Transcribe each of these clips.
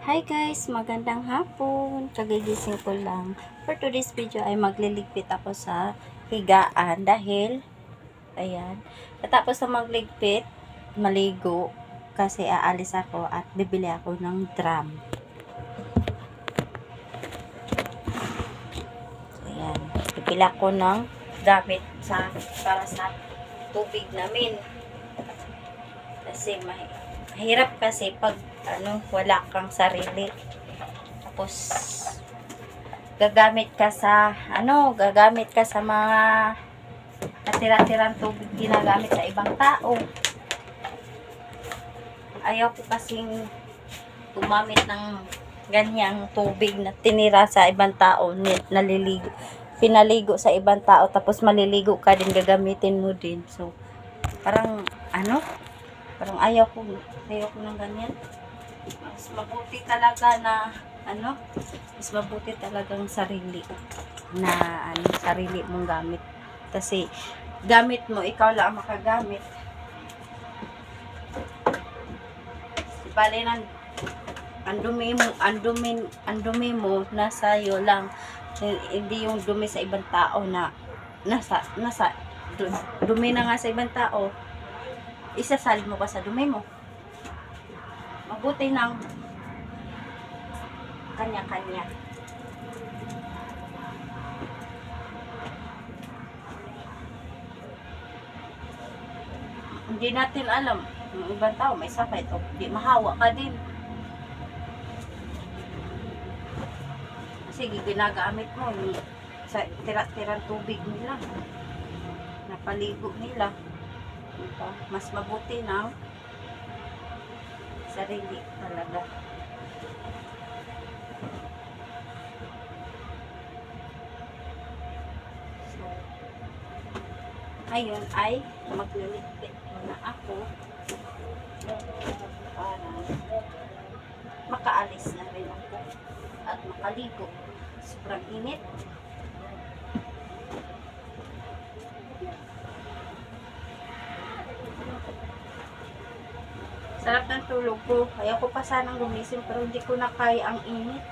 Hi guys, magandang hapon. Kagigising ko lang. For today's video ay magliligpit ako sa higaan dahil ayan, katapos na magligpit, maligo kasi aalis ako at bibili ako ng drum. Ayan, bibili ako ng gamit para sa tubig namin. Kasi mahirap kasi pag wala kang sarili. Tapos gagamit ka sa mga natira-tirang tubig ginagamit sa ibang tao. Ayaw ko kasing gumamit ng ganyang tubig na tinira sa ibang tao, pinaligo sa ibang tao, tapos maliligo ka din, gagamitin mo din. So parang ayaw ko ng ganyan. Mas mabuti talaga mas mabuti talagang sarili mong gamit. Kasi gamit mo, ikaw lang ang makagamit. Bale ang dumi mo nasa iyo lang, hindi yung dumi sa ibang tao na dumi na nga sa ibang tao, isasalin mo pa sa dumi mo. Mabuti ng kanya-kanya. Hindi natin alam, yung ibang tao may sakit o di mahawa ka din. Kasi ginagamit mo yung sa tira-tirang tubig nila, napaligo nila. Mas mabuti ng sarili talaga. So, ayun ay magliligpit muna ako para makaalis na rin ako at makaligo. Sobrang init. Sarap ng tulog ko. Ayaw ko pa sanang gumising pero hindi ko na kaya ang init.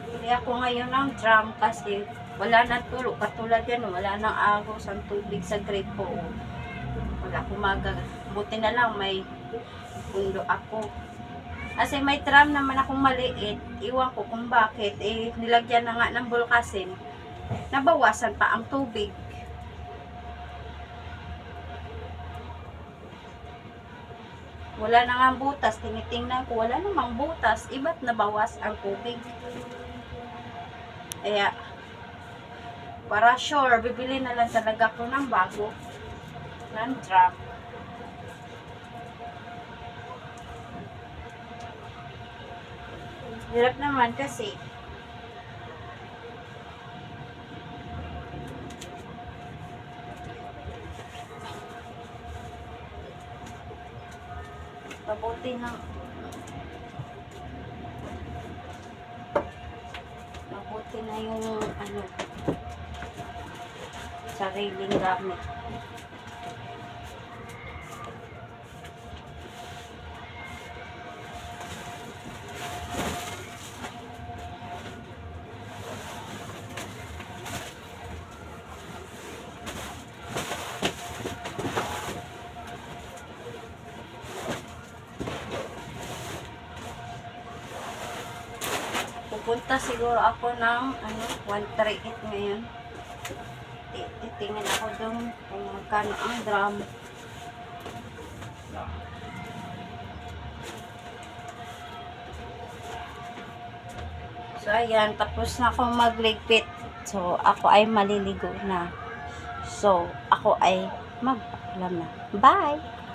Bili ako ngayon ng drum kasi wala nang tulog. Katulad yan, wala nang agos ang tubig sa grade ko. Wala akong buti na lang may pundo ako. Kasi may drum naman akong maliit. Iwan ko kung bakit. Nilagyan na nga ng bulkasin. Nabawasan pa ang tubig. Wala na nga butas. Tinitingnan ko, wala namang butas. Iba't nabawas ang tubig. Kaya, para sure, bibili na lang talaga ko ng bago. Ng drum. Hirap naman kasi mabuti na yung sariling gamit. Pupunta siguro ako ng 138 ngayon. Titingin ako doon kung magkano ang drum. So ayan, tapos na akong magligpit. So ako ay maliligo na. So ako ay magpaalam na. Bye!